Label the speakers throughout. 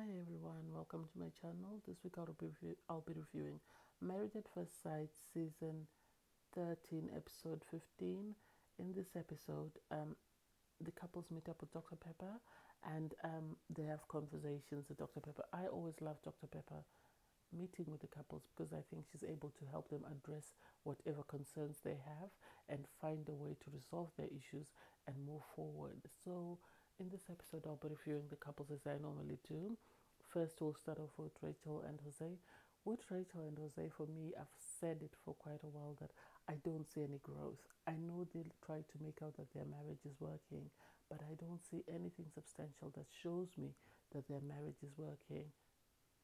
Speaker 1: Hi everyone, welcome to my channel. This week I'll be reviewing Married at First Sight Season 13 Episode 15. In this episode, the couples meet up with Dr. Pepper and they have conversations with Dr. Pepper. I always love Dr. Pepper meeting with the couples because I think she's able to help them address whatever concerns they have and find a way to resolve their issues and move forward. So, in this episode, I'll be reviewing the couples as I normally do. First, we'll start off with Rachel and Jose. With Rachel and Jose, for me, I've said it for quite a while that I don't see any growth. I know they try to make out that their marriage is working, but I don't see anything substantial that shows me that their marriage is working.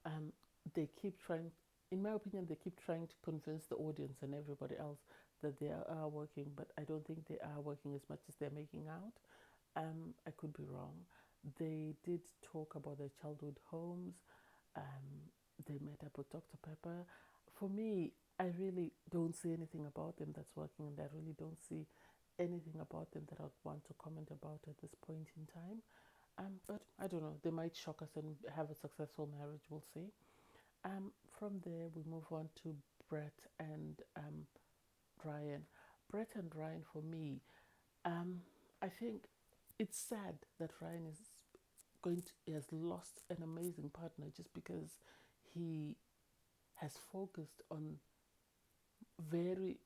Speaker 1: um, they keep trying, in my opinion, they keep trying to convince the audience and everybody else that they are working, but I don't think they are working as much as they're making out. I could be wrong. They did talk about their childhood homes. They met up with Dr. Pepper. For me, I really don't see anything about them that's working, and I really don't see anything about them that I'd want to comment about at this point in time. But I don't know. They might shock us and have a successful marriage. We'll see. From there, we move on to Brett and Ryan. Brett and Ryan, for me, um, I think it's sad that Ryan is he has lost an amazing partner just because he has focused on very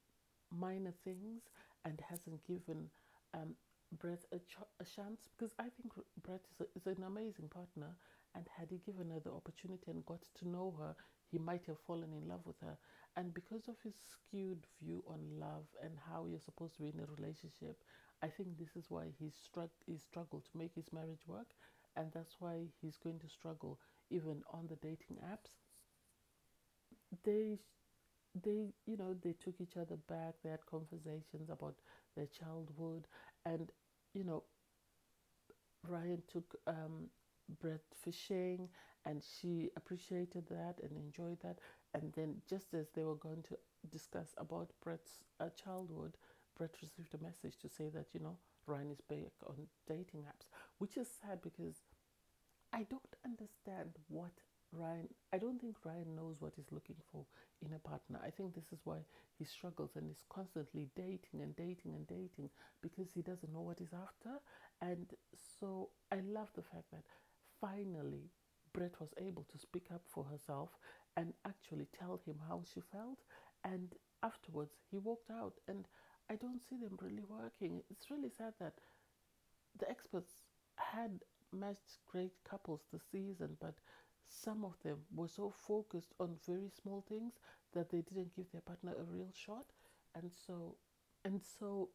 Speaker 1: minor things and hasn't given um, Brett a chance, because I think Brett is an amazing partner, and had he given her the opportunity and got to know her, he might have fallen in love with her. And because of his skewed view on love and how you're supposed to be in a relationship, I think this is why he struggled to make his marriage work, and that's why he's going to struggle even on the dating apps. They they took each other back. They had conversations about their childhood, and you know Ryan took Brett fishing, and she appreciated that and enjoyed that. And then, just as they were going to discuss about Brett's childhood, Brett received a message to say that Ryan is back on dating apps, which is sad because I don't understand what Ryan. I don't think Ryan knows what he's looking for in a partner. I think this is why he struggles and is constantly dating and dating and dating, because he doesn't know what he's after. And so I love the fact that finally Brett was able to speak up for herself and actually tell him how she felt. And afterwards, he walked out, and I don't see them really working. It's really sad that the experts had matched great couples this season, but some of them were so focused on very small things that they didn't give their partner a real shot. And so and so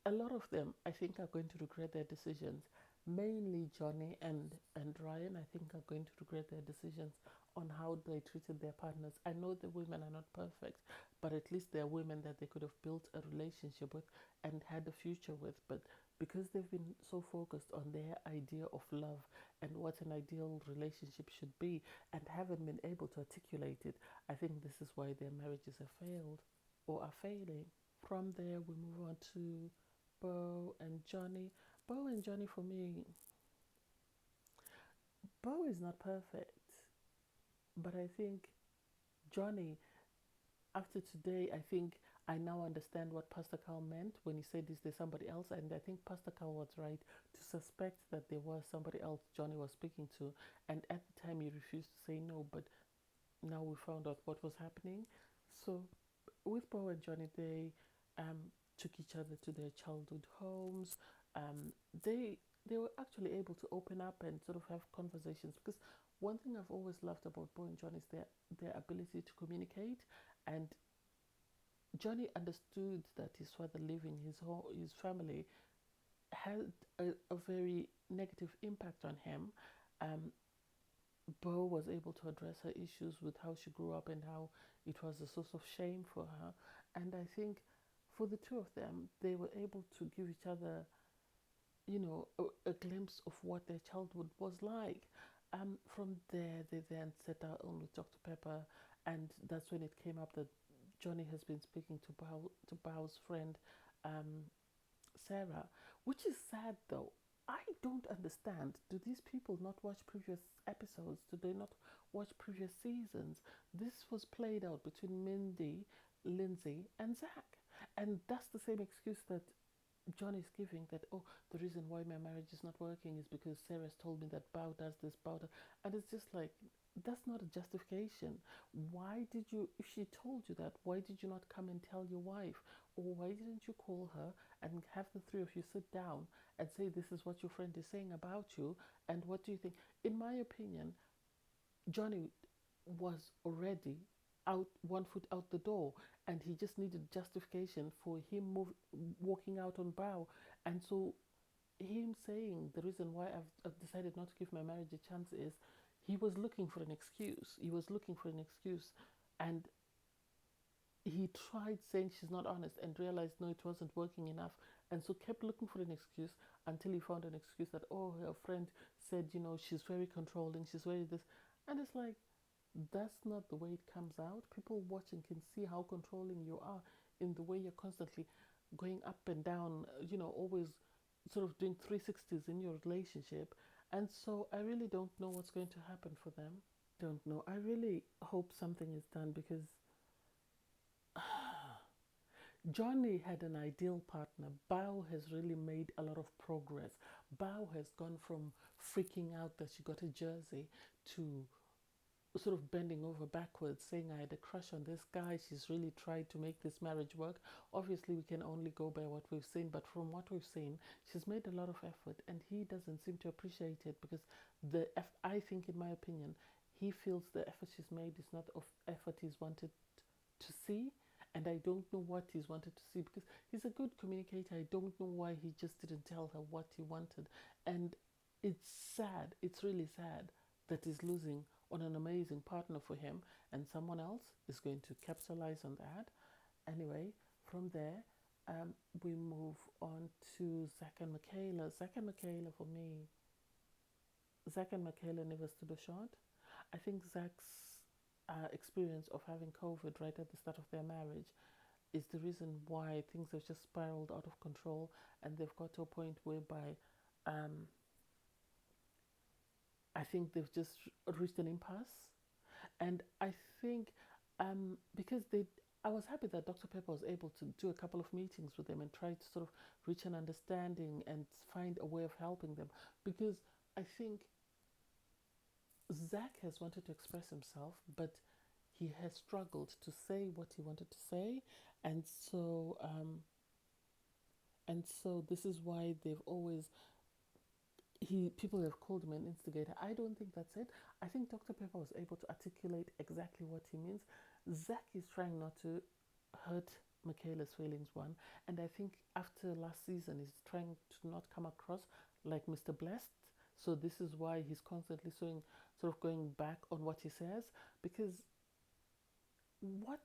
Speaker 1: a lot of them, I think, are going to regret their decisions. Mainly Johnny and Ryan, I think, are going to regret their decisions on how they treated their partners. I know the women are not perfect, but at least they're women that they could have built a relationship with and had a future with. But because they've been so focused on their idea of love and what an ideal relationship should be, and haven't been able to articulate it, I think this is why their marriages have failed or are failing. From there, we move on to Bo and Johnny. Bo and Johnny, for me, Bo is not perfect, but I think Johnny, after today, I think I now understand what Pastor Carl meant when he said, "Is there somebody else?" And I think Pastor Carl was right to suspect that there was somebody else Johnny was speaking to. And at the time, he refused to say no, but now we found out what was happening. So with Bo and Johnny, they took each other to their childhood homes. They were actually able to open up and sort of have conversations, because one thing I've always loved about Bo and John is their ability to communicate. And Johnny understood that his father leaving his family had a very negative impact on him. Um, Bo was able to address her issues with how she grew up and how it was a source of shame for her. And I think for the two of them, they were able to give each other, a glimpse of what their childhood was like. From there, they then set out on with Dr. Pepper, and that's when it came up that Johnny has been speaking to Bao's friend, um, Sarah, which is sad though. I don't understand. Do these people not watch previous episodes? Do they not watch previous seasons? This was played out between Mindy, Lindsay, and Zach. And that's the same excuse that John is giving, that, oh, the reason why my marriage is not working is because Sarah's told me that Bao does this, Bao does. And it's just like, that's not a justification. Why did you, if she told you that, why did you not come and tell your wife? Or why didn't you call her and have the three of you sit down and say, this is what your friend is saying about you, and what do you think? In my opinion, Johnny was already out, one foot out the door, and he just needed justification for him walking out on Bao. And so him saying the reason why I've decided not to give my marriage a chance is he was looking for an excuse. He was looking for an excuse, and he tried saying she's not honest and realized no, it wasn't working enough, and so kept looking for an excuse until he found an excuse that, oh, her friend said, she's very controlling, she's very this. And it's like, that's not the way it comes out. People watching can see how controlling you are in the way you're constantly going up and down, always sort of doing 360s in your relationship. And so I really don't know what's going to happen for them. Don't know. I really hope something is done, because Johnny had an ideal partner. Bao has really made a lot of progress. Bao has gone from freaking out that she got a jersey to sort of bending over backwards, saying, I had a crush on this guy. She's really tried to make this marriage work. Obviously, we can only go by what we've seen, but from what we've seen, she's made a lot of effort, and he doesn't seem to appreciate it, because I think, in my opinion, he feels the effort she's made is not of effort he's wanted to see. And I don't know what he's wanted to see, because he's a good communicator. I don't know why he just didn't tell her what he wanted. And it's sad, it's really sad that he's losing on an amazing partner for him, and someone else is going to capitalize on that. Anyway, from there, we move on to Zach and Michaela. Zach and Michaela, for me, Zach and Michaela never stood a shot. I think Zach's experience of having COVID right at the start of their marriage is the reason why things have just spiraled out of control, and they've got to a point whereby I think they've just reached an impasse. And I think because I was happy that Dr. Pepper was able to do a couple of meetings with them and try to sort of reach an understanding and find a way of helping them, because I think Zach has wanted to express himself, but he has struggled to say what he wanted to say, and so this is why they've always people have called him an instigator. I don't think that's it. I think Dr. Pepper was able to articulate exactly what he means. Zach is trying not to hurt Michaela's feelings, one, and I think after last season he's trying to not come across like Mr. Blessed. So this is why he's constantly sort of going back on what he says, because what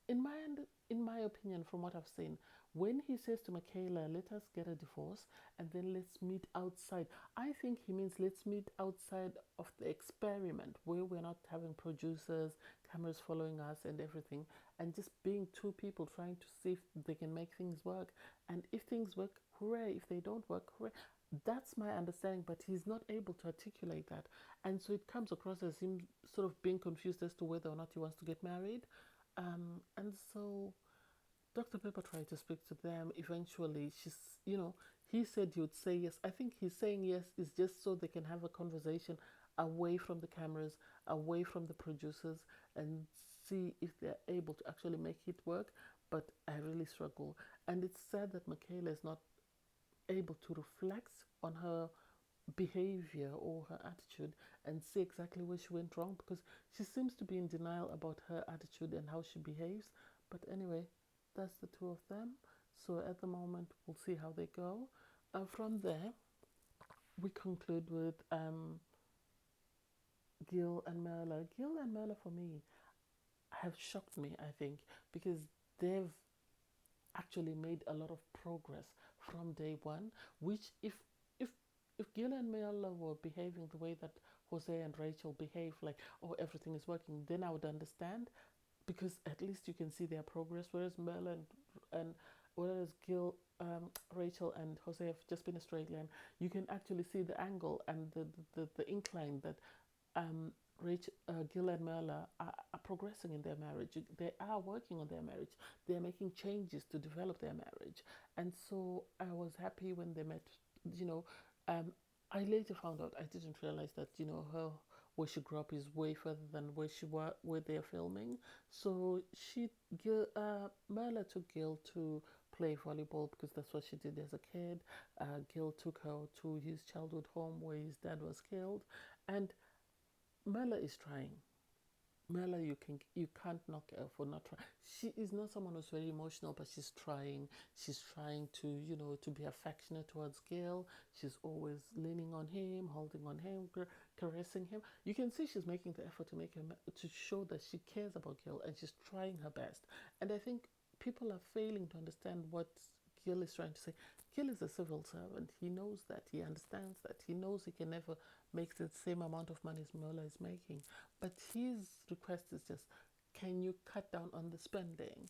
Speaker 1: in my opinion, from what I've seen, when he says to Michaela, let us get a divorce and then let's meet outside, I think he means let's meet outside of the experiment, where we're not having producers, cameras following us and everything, and just being two people trying to see if they can make things work. And if things work, hooray. If they don't work, hooray. That's my understanding, but he's not able to articulate that. And so it comes across as him sort of being confused as to whether or not he wants to get married. And so Dr. Pepper tried to speak to them. Eventually, he said he would say yes. I think he's saying yes is just so they can have a conversation away from the cameras, away from the producers, and see if they're able to actually make it work. But I really struggle. And it's sad that Michaela is not able to reflect on her behavior or her attitude and see exactly where she went wrong, because she seems to be in denial about her attitude and how she behaves. But anyway, that's the two of them. So at the moment, we'll see how they go. From there, we conclude with Gil and Merla. Gil and Merla, for me, have shocked me, I think, because they've actually made a lot of progress from day one, which if Gil and Mela were behaving the way that Jose and Rachel behave, like, oh, everything is working, then I would understand, because at least you can see their progress. Whereas Mela whereas Rachel and Jose have just been Australian, you can actually see the angle and the incline that Gil and Merla are progressing in their marriage. They are working on their marriage. They are making changes to develop their marriage. And so I was happy when they met. You know, I later found out, I didn't realize that, her where she grew up is way further than where they're filming. So Merla took Gil to play volleyball because that's what she did as a kid. Gil took her to his childhood home where his dad was killed, and Merla is trying. Merla, you can't knock her for not trying. She is not someone who's very emotional, but she's trying. She's trying to, to be affectionate towards Gil. She's always leaning on him, holding on him, caressing him. You can see she's making the effort to show that she cares about Gil, and she's trying her best. And I think people are failing to understand what Gil is trying to say. Gil is a civil servant. He knows that. He understands that. He knows he can never make the same amount of money as Merla is making. But his request is just, can you cut down on the spending?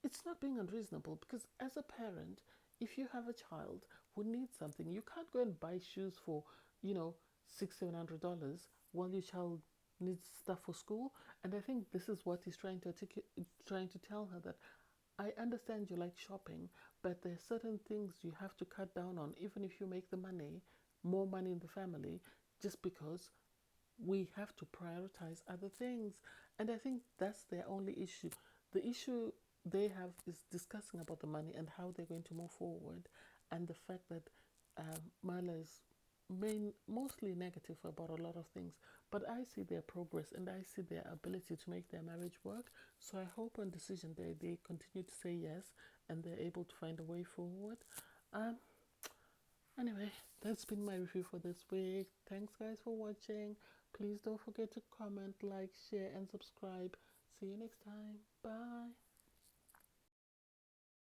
Speaker 1: It's not being unreasonable, because as a parent, if you have a child who needs something, you can't go and buy shoes for, $600-700 while your child needs stuff for school. And I think this is what he's trying to tell her, that I understand you like shopping, but there are certain things you have to cut down on, even if you make the money, more money in the family, just because we have to prioritize other things. And I think that's their only issue. The issue they have is discussing about the money and how they're going to move forward, and the fact that Marla is mostly negative about a lot of things. But I see their progress and I see their ability to make their marriage work. So I hope on decision day they continue to say yes and they're able to find a way forward. Um, Anyway, that's been my review for this week. Thanks, guys, for watching. Please don't forget to comment, like, share, and subscribe. See you next time. Bye.